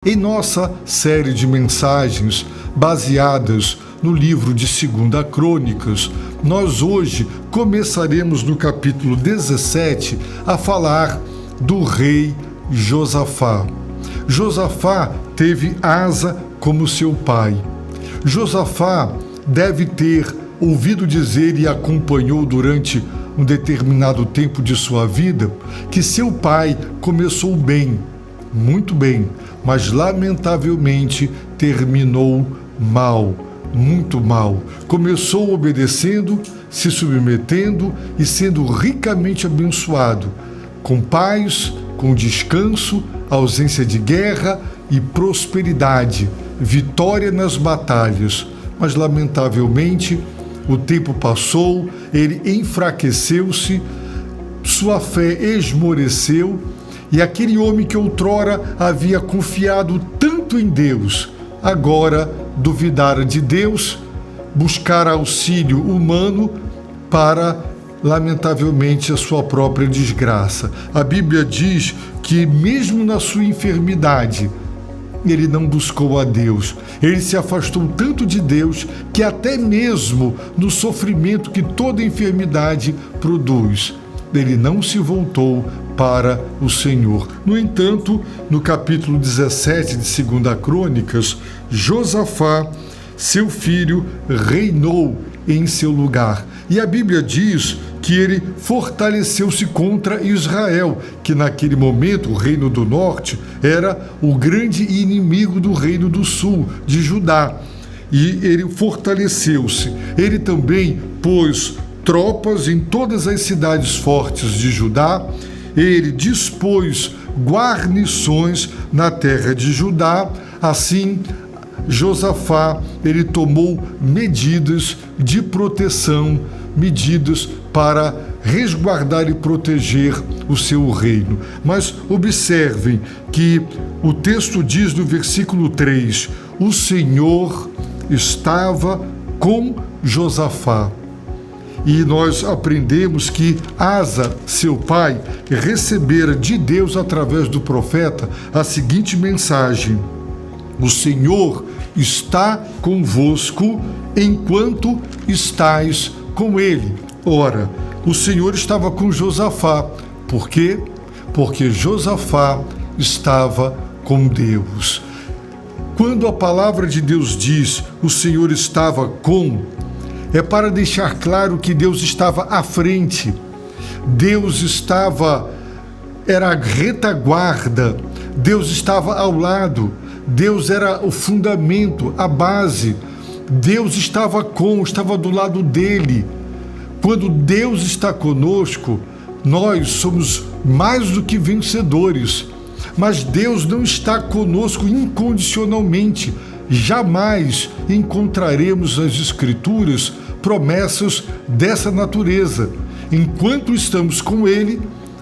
Em nossa série de mensagens baseadas no livro de 2 Crônicas, nós hoje começaremos no capítulo 17 a falar do rei Josafá. Josafá teve Asa como seu pai. Josafá deve ter ouvido dizer e acompanhou durante um determinado tempo de sua vida que seu pai começou bem, muito bem, mas lamentavelmente terminou mal, muito mal. Começou obedecendo, se submetendo e sendo ricamente abençoado, com paz, com descanso, ausência de guerra e prosperidade, vitória nas batalhas. Mas lamentavelmente o tempo passou, ele enfraqueceu-se, sua fé esmoreceu. E aquele homem que outrora havia confiado tanto em Deus, agora duvidara de Deus, buscar auxílio humano para, lamentavelmente, a sua própria desgraça. A Bíblia diz que mesmo na sua enfermidade, ele não buscou a Deus. Ele se afastou tanto de Deus que até mesmo no sofrimento que toda enfermidade produz, ele não se voltou para o Senhor. No entanto, no capítulo 17 de 2 Crônicas, Josafá, seu filho, reinou em seu lugar. E a Bíblia diz que ele fortaleceu-se contra Israel, que naquele momento o reino do norte era o grande inimigo do reino do sul, de Judá. E ele fortaleceu-se. Ele também pôs tropas em todas as cidades fortes de Judá. Ele dispôs guarnições na terra de Judá. Assim, Josafá, ele tomou medidas de proteção, medidas para resguardar e proteger o seu reino. Mas observem que o texto diz no versículo 3, o Senhor estava com Josafá. E nós aprendemos que Asa, seu pai, recebera de Deus através do profeta a seguinte mensagem: o Senhor está convosco enquanto estais com ele. Ora, o Senhor estava com Josafá. Por quê? Porque Josafá estava com Deus. Quando a palavra de Deus diz o Senhor estava com, é para deixar claro que Deus estava à frente. Deus era a retaguarda. Deus estava ao lado. Deus era o fundamento, a base. Deus estava do lado dele. Quando Deus está conosco, nós somos mais do que vencedores. Mas Deus não está conosco incondicionalmente. Jamais encontraremos nas Escrituras promessas dessa natureza. Enquanto estamos com Ele,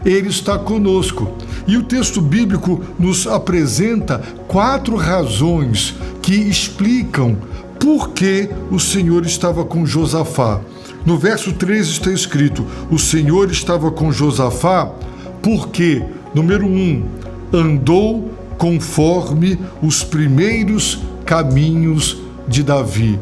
Ele está conosco. E o texto bíblico nos apresenta 4 razões que explicam por que o Senhor estava com Josafá. No verso 3 está escrito: o Senhor estava com Josafá porque, número 1, andou conforme os primeiros caminhos de Davi.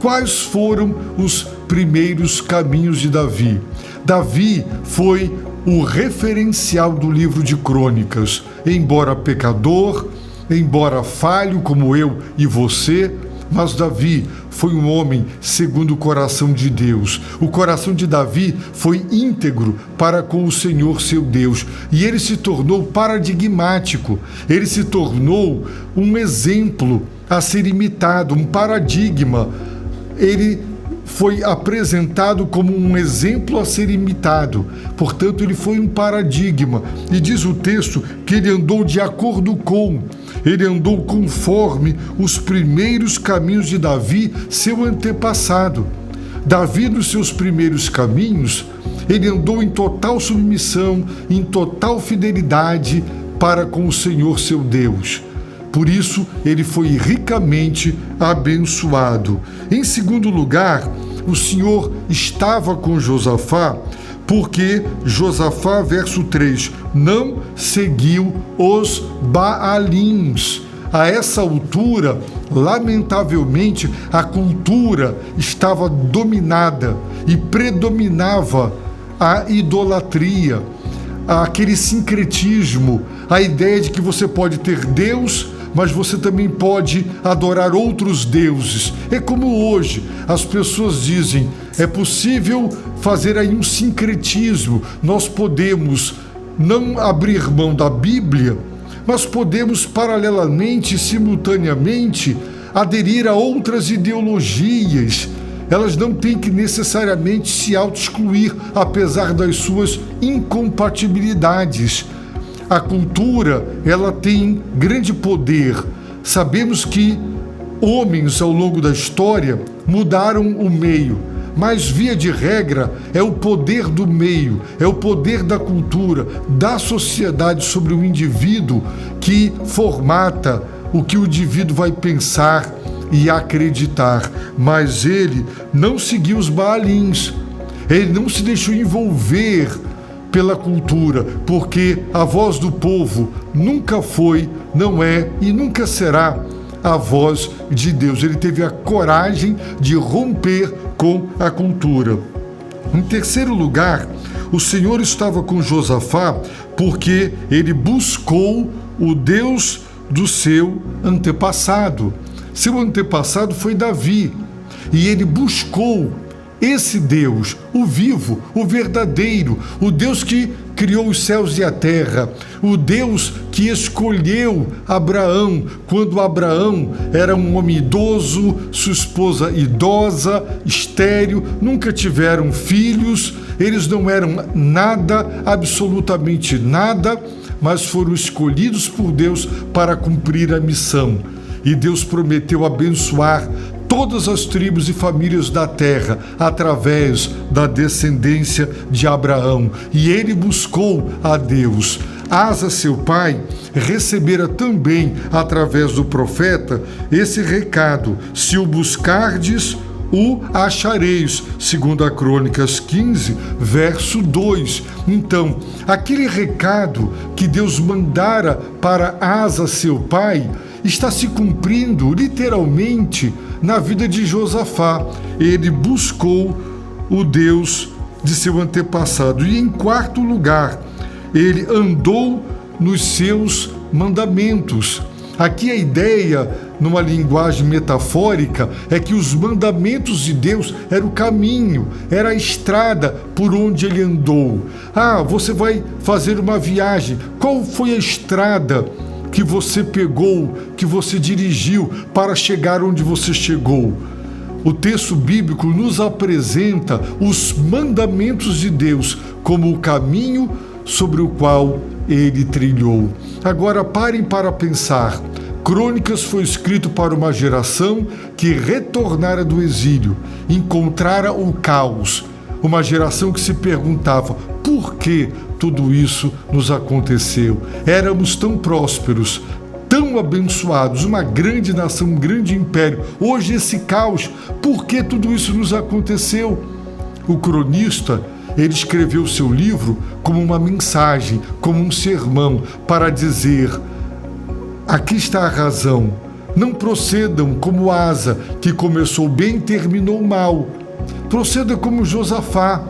Quais foram os primeiros caminhos de Davi? Davi foi o referencial do livro de Crônicas. Embora pecador, embora falho como eu e você, mas Davi foi um homem segundo o coração de Deus. O coração de Davi foi íntegro para com o Senhor seu Deus. E ele se tornou paradigmático. Ele se tornou um exemplo a ser imitado, um paradigma. Ele foi apresentado como um exemplo a ser imitado. Portanto, ele foi um paradigma. E diz o texto que ele andou de acordo com, ele andou conforme os primeiros caminhos de Davi, seu antepassado. Davi, nos seus primeiros caminhos, ele andou em total submissão, em total fidelidade para com o Senhor seu Deus. Por isso, ele foi ricamente abençoado. Em segundo lugar, o Senhor estava com Josafá, porque Josafá, verso 3, não seguiu os Baalins, a essa altura, lamentavelmente, a cultura estava dominada e predominava a idolatria, aquele sincretismo, a ideia de que você pode ter Deus, mas você também pode adorar outros deuses. É como hoje as pessoas dizem, é possível fazer aí um sincretismo, nós podemos não abrir mão da Bíblia, mas podemos paralelamente, simultaneamente, aderir a outras ideologias. Elas não têm que necessariamente se auto-excluir, apesar das suas incompatibilidades. A cultura, ela tem grande poder. Sabemos que homens, ao longo da história, mudaram o meio, mas, via de regra, é o poder do meio, é o poder da cultura, da sociedade sobre o indivíduo que formata o que o indivíduo vai pensar e acreditar. Mas ele não seguiu os Baalins, ele não se deixou envolver pela cultura, porque a voz do povo nunca foi, não é e nunca será a voz de Deus. Ele teve a coragem de romper com a cultura. Em terceiro lugar, o Senhor estava com Josafá porque ele buscou o Deus do seu antepassado. Seu antepassado foi Davi, e ele buscou esse Deus, o vivo, o verdadeiro, o Deus que criou os céus e a terra, o Deus que escolheu Abraão, quando Abraão era um homem idoso, sua esposa idosa, estéril, nunca tiveram filhos, eles não eram nada, absolutamente nada, mas foram escolhidos por Deus para cumprir a missão. E Deus prometeu abençoar todas as tribos e famílias da terra através da descendência de Abraão. E ele buscou a Deus. Asa, seu pai, recebera também, através do profeta, esse recado: se o buscardes, o achareis, segundo a Crônicas 15, verso 2. Então, aquele recado que Deus mandara para Asa, seu pai, está se cumprindo literalmente na vida de Josafá. Ele buscou o Deus de seu antepassado. E em quarto lugar, ele andou nos seus mandamentos. Aqui a ideia, numa linguagem metafórica, é que os mandamentos de Deus eram o caminho, era a estrada por onde ele andou. Você vai fazer uma viagem. Qual foi a estrada que você pegou, que você dirigiu para chegar onde você chegou? O texto bíblico nos apresenta os mandamentos de Deus como o caminho sobre o qual ele trilhou. Agora parem para pensar. Crônicas foi escrito para uma geração que retornara do exílio, encontrara o caos, uma geração que se perguntava: por que tudo isso nos aconteceu? Éramos tão prósperos, tão abençoados, uma grande nação, um grande império. Hoje esse caos, por que tudo isso nos aconteceu? O cronista, ele escreveu seu livro como uma mensagem, como um sermão, para dizer: aqui está a razão. Não procedam como Asa, que começou bem e terminou mal. Proceda como Josafá.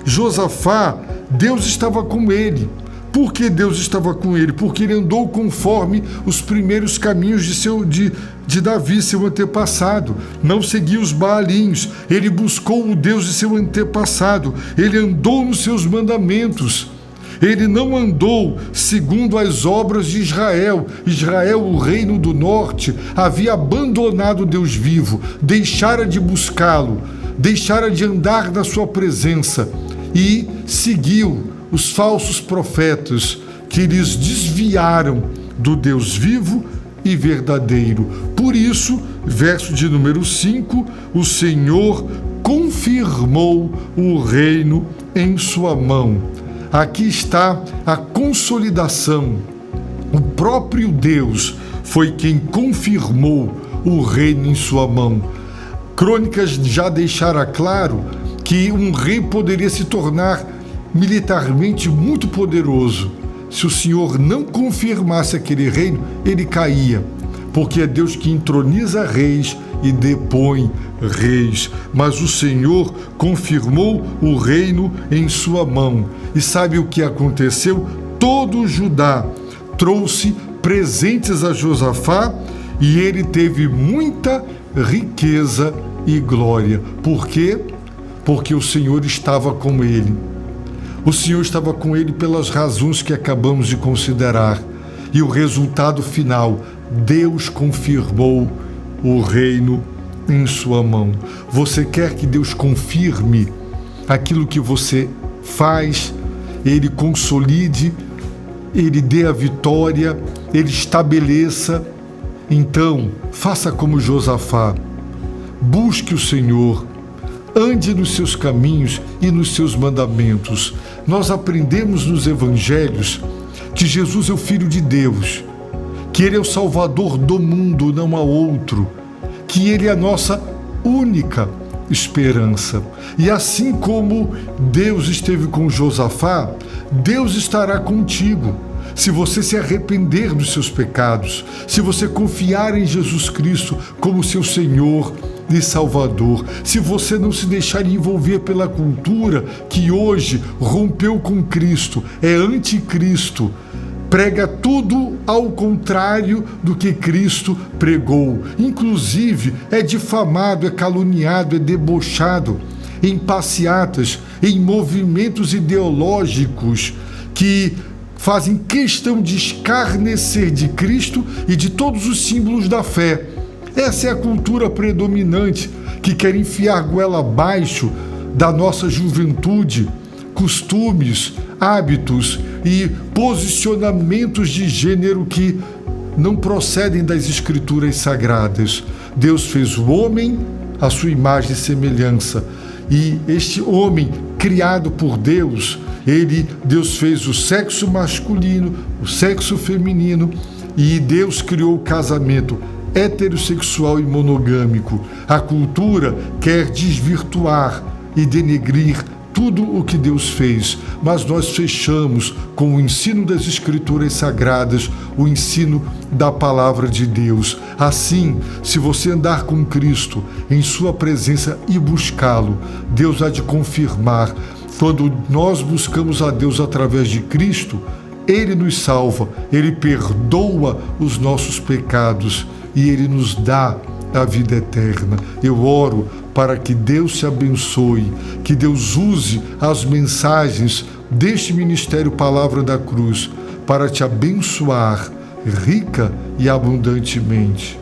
Josafá, Deus estava com ele. Por que Deus estava com ele? Porque ele andou conforme os primeiros caminhos de Davi, seu antepassado. Não seguiu os Baalins. Ele buscou o Deus de seu antepassado. Ele andou nos seus mandamentos. Ele não andou segundo as obras de Israel. Israel, o reino do norte, havia abandonado o Deus vivo, deixara de buscá-lo, deixara de andar na sua presença e seguiu os falsos profetas que lhes desviaram do Deus vivo e verdadeiro. Por isso, verso de número 5, o Senhor confirmou o reino em sua mão. Aqui está a consolidação. O próprio Deus foi quem confirmou o reino em sua mão. Crônicas já deixara claro que um rei poderia se tornar militarmente muito poderoso. Se o Senhor não confirmasse aquele reino, ele caía. porque é Deus que entroniza reis e depõe reis. Mas o Senhor confirmou o reino em sua mão. E sabe o que aconteceu? Todo Judá trouxe presentes a Josafá e ele teve muita riqueza e glória. Por quê? Porque o Senhor estava com ele. O Senhor estava com ele pelas razões que acabamos de considerar. E o resultado final, Deus confirmou o reino em sua mão. Você quer que Deus confirme aquilo que você faz, Ele consolide, Ele dê a vitória, Ele estabeleça? Então, faça como Josafá. Busque o Senhor, ande nos seus caminhos e nos seus mandamentos. Nós aprendemos nos evangelhos que Jesus é o Filho de Deus, que Ele é o Salvador do mundo, não há outro, que Ele é a nossa única esperança. E assim como Deus esteve com Josafá, Deus estará contigo. Se você se arrepender dos seus pecados, se você confiar em Jesus Cristo como seu Senhor e Salvador, se você não se deixar envolver pela cultura que hoje rompeu com Cristo, é anticristo, prega tudo ao contrário do que Cristo pregou. Inclusive, é difamado, é caluniado, é debochado em passeatas, em movimentos ideológicos que fazem questão de escarnecer de Cristo e de todos os símbolos da fé. Essa é a cultura predominante que quer enfiar goela abaixo da nossa juventude, costumes, hábitos e posicionamentos de gênero que não procedem das Escrituras sagradas. Deus fez o homem à sua imagem e semelhança. E este homem, criado por Deus, Deus fez o sexo masculino, o sexo feminino, e Deus criou o casamento heterossexual e monogâmico. A cultura quer desvirtuar e denegrir tudo o que Deus fez, mas nós fechamos com o ensino das Escrituras Sagradas, o ensino da Palavra de Deus. Assim, se você andar com Cristo em sua presença e buscá-lo, Deus há de confirmar. Quando nós buscamos a Deus através de Cristo, Ele nos salva, Ele perdoa os nossos pecados e Ele nos dá a vida eterna. Eu oro para que Deus te abençoe, que Deus use as mensagens deste Ministério Palavra da Cruz para te abençoar rica e abundantemente.